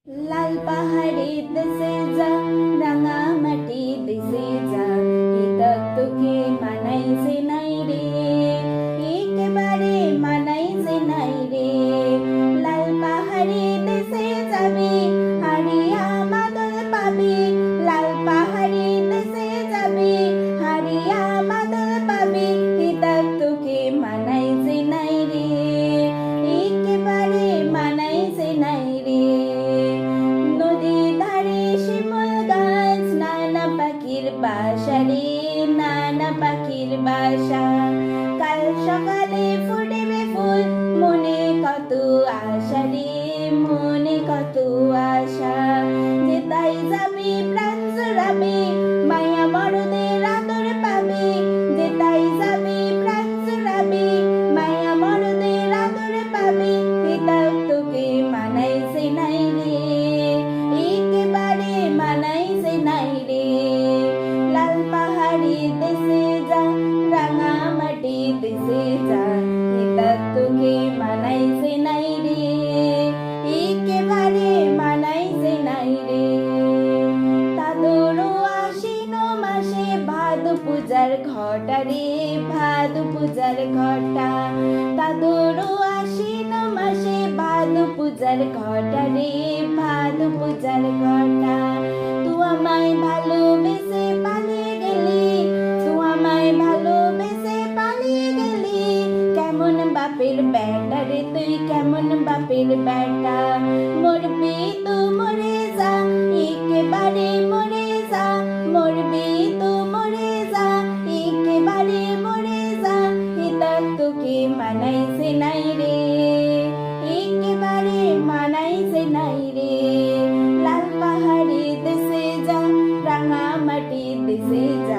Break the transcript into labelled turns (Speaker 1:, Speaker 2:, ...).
Speaker 1: লাল পাহাড়ে দেশে যা, রাঙা মাটি দেশে যা, হিতক তোকে মানাইছে নাই রে, একেবারে মানাইছে নাই রে। লাল পাহাড়ে দেশে যাবি, হারিয়া মাদল পাবি। লাল পাহাড়ে দেশে যাবি, হারিয়া মাদল পাবি, হিতক তোকে মানাইছে নাই রে, একেবারে মানাইছে নাই রে। পাখির বাসা রে, নানা পাখির বাসা। কাল সকালে ফুটবে ফুল, মনে কত আশা রে, মনে কত আশা। যেতাই যাবি প্রাণ জুড়াবি, মায়া মরদের আদর পাবি। যেতাই যাবি প্রাণ জুড়াবি, মায়া মরদের আদর পাবি, হিতক তোকে মানাইছে নাই রে, একেবারে মানাইছে নাই রে। লাল পাহাড়ি দেশে যা, রাঙা মাটি দেশে যা, হিতক তোকে মানাইছে নাই রে, একেবারে মানাইছে নাই রে। তাদরো আশ্বিন মাসে ভাদু পূজার ঘটা রে, ভাদু পূজার ঘটা। তাদরো আশ্বিন মাসে ভাদু পূজার ঘটা রে, ভাদু পূজার ঘটা। তুই আমায় ভালোবেসে পালিয়ে গেলি, তুই আমায় ভালোবেসে পালিয়ে গেলি। কেমন বাপের বেটা রে তুই, কেমন বাপের বেটা। মরবি তো মরে যা, একেবারে মরে যা। মরবি তো মরে যা, একেবারে মরে যা, হিতক তোকে মানাইছে নাই রে, একেবারে মানাইছে নাই রে। লাল পাহাড়ি দেশে যা, রাঙা মাটি দেশে যা,